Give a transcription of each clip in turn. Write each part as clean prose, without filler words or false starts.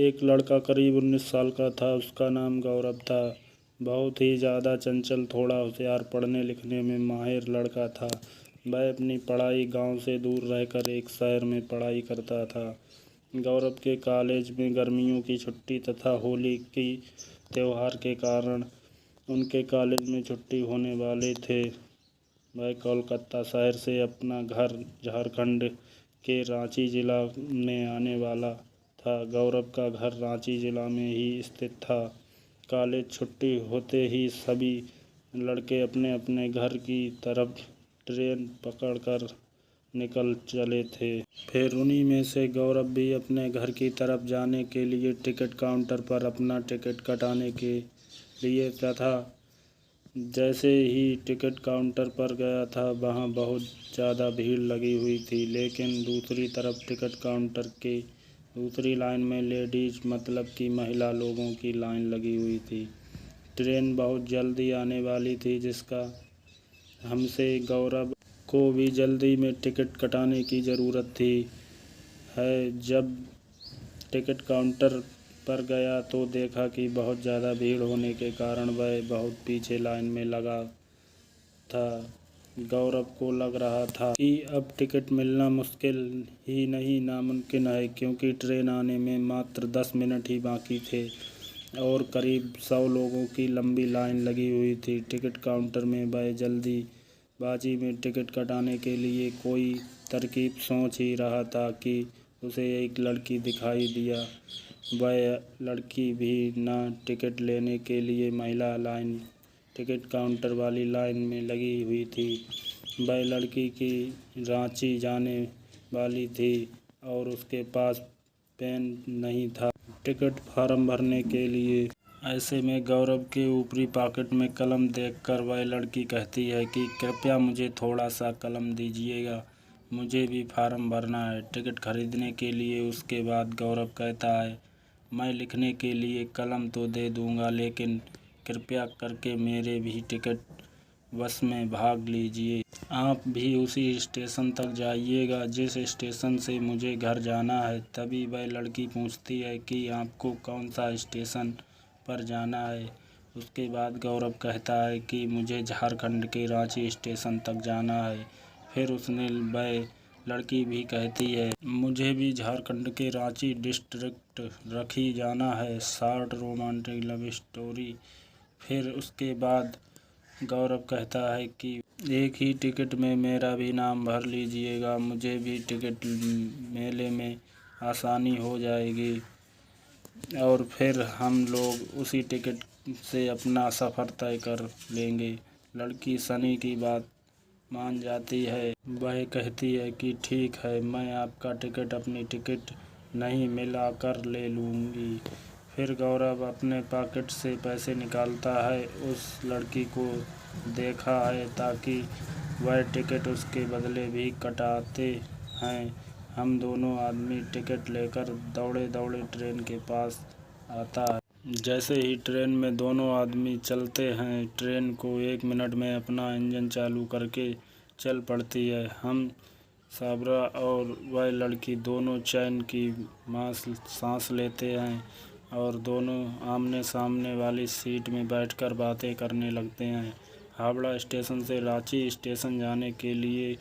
एक लड़का करीब 19 साल का था। उसका नाम गौरव था। बहुत ही ज़्यादा चंचल, थोड़ा होशियार, पढ़ने लिखने में माहिर लड़का था। वह अपनी पढ़ाई गांव से दूर रहकर एक शहर में पढ़ाई करता था। गौरव के कॉलेज में गर्मियों की छुट्टी तथा होली की त्यौहार के कारण उनके कॉलेज में छुट्टी होने वाले थे। वह कोलकाता शहर से अपना घर झारखंड के रांची जिला में आने वाला था। गौरव का घर रांची जिला में ही स्थित था। कॉलेज छुट्टी होते ही सभी लड़के अपने अपने घर की तरफ ट्रेन पकड़कर निकल चले थे। फिर उन्हीं में से गौरव भी अपने घर की तरफ जाने के लिए टिकट काउंटर पर अपना टिकट कटाने के लिए था। जैसे ही टिकट काउंटर पर गया था, वहाँ बहुत ज़्यादा भीड़ लगी हुई थी, लेकिन दूसरी तरफ टिकट काउंटर के दूसरी लाइन में लेडीज मतलब कि महिला लोगों की लाइन लगी हुई थी। ट्रेन बहुत जल्दी आने वाली थी, जिसका हमसे गौरव को भी जल्दी में टिकट कटाने की ज़रूरत थी। जब टिकट काउंटर पर गया तो देखा कि बहुत ज़्यादा भीड़ होने के कारण वह बहुत पीछे लाइन में लगा था। गौरव को लग रहा था कि अब टिकट मिलना मुश्किल ही नहीं नामुमकिन है, क्योंकि ट्रेन आने में मात्र 10 मिनट ही बाकी थे और करीब 100 लोगों की लंबी लाइन लगी हुई थी। टिकट काउंटर में वह जल्दीबाजी में टिकट कटाने के लिए कोई तरकीब सोच ही रहा था कि उसे एक लड़की दिखाई दिया। वह लड़की भी ना टिकट लेने के लिए महिला लाइन टिकट काउंटर वाली लाइन में लगी हुई थी। वह लड़की की रांची जाने वाली थी और उसके पास पेन नहीं था टिकट फॉर्म भरने के लिए। ऐसे में गौरव के ऊपरी पॉकेट में कलम देखकर वह लड़की कहती है कि कृपया मुझे थोड़ा सा कलम दीजिएगा, मुझे भी फॉर्म भरना है टिकट खरीदने के लिए। उसके बाद गौरव कहता है, मैं लिखने के लिए कलम तो दे दूंगा, लेकिन कृपया करके मेरे भी टिकट बस में भाग लीजिए। आप भी उसी स्टेशन तक जाइएगा जिस स्टेशन से मुझे घर जाना है। तभी वह लड़की पूछती है कि आपको कौन सा स्टेशन पर जाना है। उसके बाद गौरव कहता है कि मुझे झारखंड के रांची स्टेशन तक जाना है। फिर वह लड़की भी कहती है, मुझे भी झारखंड के रांची डिस्ट्रिक्ट रखी जाना है। Short romantic love story. फिर उसके बाद गौरव कहता है कि एक ही टिकट में मेरा भी नाम भर लीजिएगा, मुझे भी टिकट मेले में आसानी हो जाएगी और फिर हम लोग उसी टिकट से अपना सफ़र तय कर लेंगे। लड़की सनी की बात मान जाती है। वह कहती है कि ठीक है, मैं आपका टिकट अपनी टिकट नहीं मिला कर ले लूँगी। फिर गौरव अपने पॉकेट से पैसे निकालता है। उस लड़की को देखा है ताकि वह टिकट उसके बदले भी कटाते हैं। हम दोनों आदमी टिकट लेकर दौड़े दौड़े ट्रेन के पास आता है। जैसे ही ट्रेन में दोनों आदमी चलते हैं, ट्रेन को 1 मिनट में अपना इंजन चालू करके चल पड़ती है। हम साबरा और वह लड़की दोनों चैन की सांस लेते हैं और दोनों आमने सामने वाली सीट में बैठकर बातें करने लगते हैं। हावड़ा स्टेशन से रांची स्टेशन जाने के लिए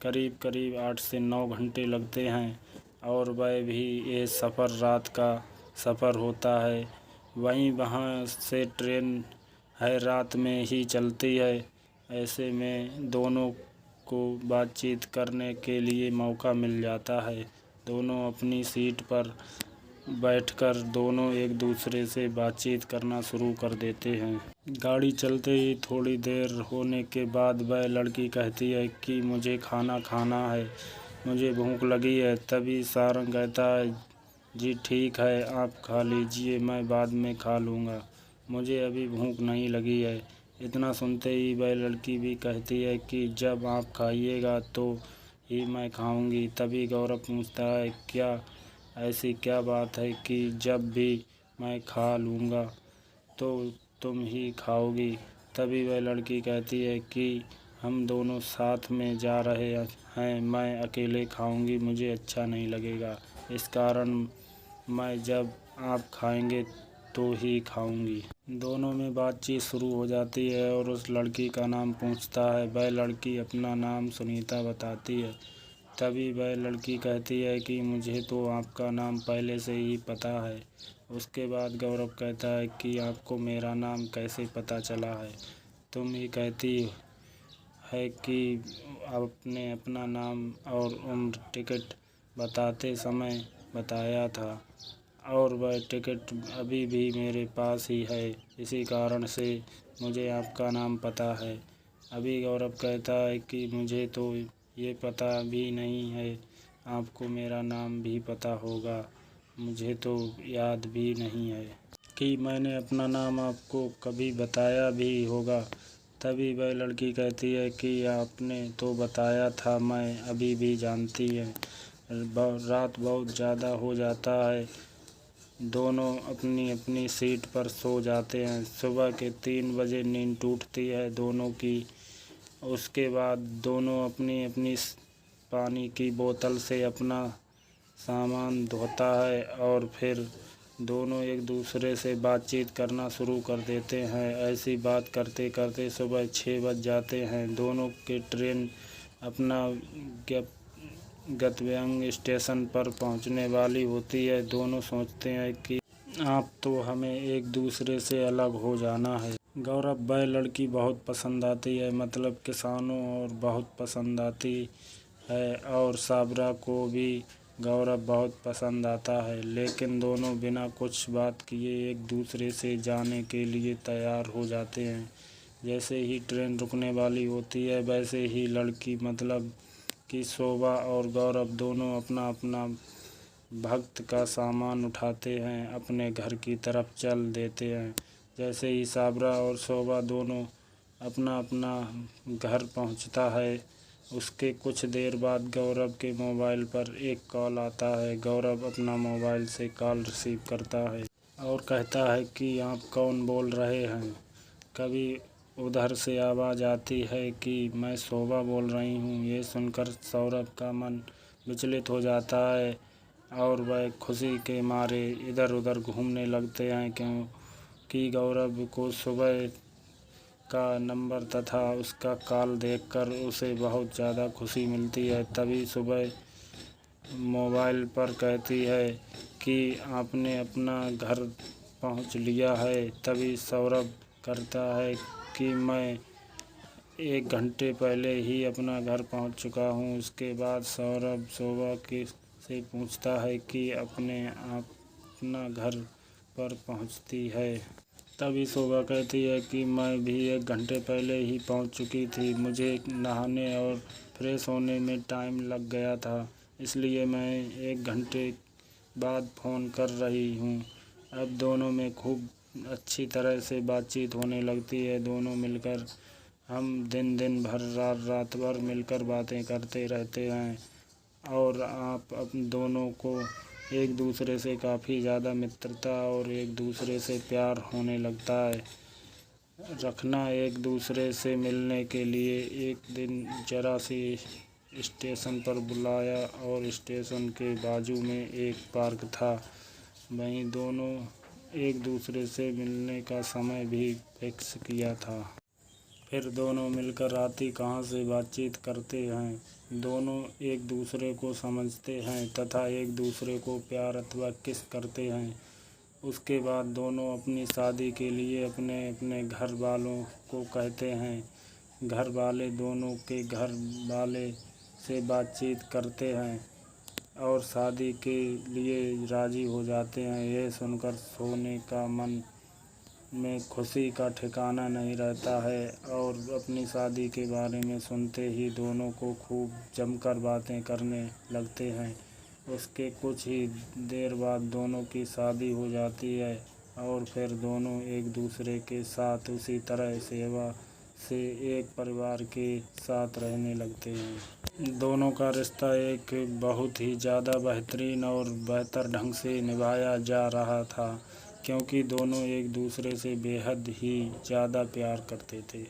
करीब करीब 8 से 9 घंटे लगते हैं और वह भी ये सफ़र रात का सफ़र होता है। वहाँ से ट्रेन रात में ही चलती है। ऐसे में दोनों को बातचीत करने के लिए मौका मिल जाता है। दोनों अपनी सीट पर बैठकर दोनों एक दूसरे से बातचीत करना शुरू कर देते हैं। गाड़ी चलते ही थोड़ी देर होने के बाद वह लड़की कहती है कि मुझे खाना खाना है, मुझे भूख लगी है। तभी सारंग कहता है, जी ठीक है, आप खा लीजिए, मैं बाद में खा लूँगा, मुझे अभी भूख नहीं लगी है। इतना सुनते ही वह लड़की भी कहती है कि जब आप खाइएगा तो ही मैं खाऊंगी। तभी गौरव पूछता है, क्या ऐसी क्या बात है कि जब भी मैं खा लूँगा तो तुम ही खाओगी। तभी वह लड़की कहती है कि हम दोनों साथ में जा रहे हैं, मैं अकेले खाऊंगी मुझे अच्छा नहीं लगेगा। इस कारण मैं जब आप खाएंगे तो ही खाऊंगी। दोनों में बातचीत शुरू हो जाती है और उस लड़की का नाम पूछता है। वह लड़की अपना नाम सुनीता बताती है। तभी वह लड़की कहती है कि मुझे तो आपका नाम पहले से ही पता है। उसके बाद गौरव कहता है कि आपको मेरा नाम कैसे पता चला है? तुम ही कहती है कि आपने अपना नाम और उम्र टिकट बताते समय बताया था और वह टिकट अभी भी मेरे पास ही है, इसी कारण से मुझे आपका नाम पता है। अभी गौरव कहता है कि मुझे तो ये पता भी नहीं है आपको मेरा नाम भी पता होगा, मुझे तो याद भी नहीं है कि मैंने अपना नाम आपको कभी बताया भी होगा। तभी वह लड़की कहती है कि आपने तो बताया था, मैं अभी भी जानती है। रात बहुत ज़्यादा हो जाता है। दोनों अपनी अपनी सीट पर सो जाते हैं। सुबह के 3 बजे नींद टूटती है दोनों की। उसके बाद दोनों अपनी अपनी पानी की बोतल से अपना सामान धोता है और फिर दोनों एक दूसरे से बातचीत करना शुरू कर देते हैं। ऐसी बात करते करते सुबह 6 बज जाते हैं। दोनों की ट्रेन अपना गंतव्य स्टेशन पर पहुंचने वाली होती है। दोनों सोचते हैं कि अब तो हमें एक दूसरे से अलग हो जाना है। गौरव वह लड़की बहुत पसंद आती है, मतलब किसानों और बहुत पसंद आती है, और साबरा को भी गौरव बहुत पसंद आता है। लेकिन दोनों बिना कुछ बात किए एक दूसरे से जाने के लिए तैयार हो जाते हैं। जैसे ही ट्रेन रुकने वाली होती है वैसे ही लड़की मतलब कि शोभा और गौरव दोनों अपना अपना भक्त का सामान उठाते हैं, अपने घर की तरफ चल देते हैं। जैसे ही साबरा और शोभा दोनों अपना अपना घर पहुंचता है, उसके कुछ देर बाद गौरव के मोबाइल पर एक कॉल आता है। गौरव अपना मोबाइल से कॉल रिसीव करता है और कहता है कि आप कौन बोल रहे हैं? कभी उधर से आवाज़ आती है कि मैं शोभा बोल रही हूँ। ये सुनकर सौरभ का मन विचलित हो जाता है और वह खुशी के मारे इधर उधर घूमने लगते हैं, क्योंकि गौरव को सुबह का नंबर तथा उसका कॉल देखकर उसे बहुत ज़्यादा खुशी मिलती है। तभी सुबह मोबाइल पर कहती है कि आपने अपना घर पहुंच लिया है। तभी सौरभ करता है कि मैं 1 घंटे पहले ही अपना घर पहुंच चुका हूं। उसके बाद सौरभ शोभा से पूछता है कि अपने आप अपना घर पर पहुंचती है। तभी शोभा कहती है कि मैं भी 1 घंटे पहले ही पहुंच चुकी थी, मुझे नहाने और फ्रेश होने में टाइम लग गया था, इसलिए मैं 1 घंटे बाद फ़ोन कर रही हूँ। अब दोनों में खूब अच्छी तरह से बातचीत होने लगती है। दोनों मिलकर हम दिन भर रात भर मिलकर बातें करते रहते हैं और आप दोनों को एक दूसरे से काफ़ी ज़्यादा मित्रता और एक दूसरे से प्यार होने लगता है। रखना एक दूसरे से मिलने के लिए एक दिन जरा सी स्टेशन पर बुलाया और स्टेशन के बाजू में एक पार्क था, वहीं दोनों एक दूसरे से मिलने का समय भी फिक्स किया था। फिर दोनों मिलकर राती कहाँ से बातचीत करते हैं। दोनों एक दूसरे को समझते हैं तथा एक दूसरे को प्यार अथवा किस करते हैं। उसके बाद दोनों अपनी शादी के लिए अपने अपने घर वालों को कहते हैं। घर वाले दोनों के घर वाले से बातचीत करते हैं और शादी के लिए राज़ी हो जाते हैं। यह सुनकर सोने का मन में खुशी का ठिकाना नहीं रहता है और अपनी शादी के बारे में सुनते ही दोनों को खूब जमकर बातें करने लगते हैं। उसके कुछ ही देर बाद दोनों की शादी हो जाती है और फिर दोनों एक दूसरे के साथ उसी तरह सेवा से एक परिवार के साथ रहने लगते हैं। दोनों का रिश्ता एक बहुत ही ज़्यादा बेहतरीन और बेहतर ढंग से निभाया जा रहा था, क्योंकि दोनों एक दूसरे से बेहद ही ज़्यादा प्यार करते थे।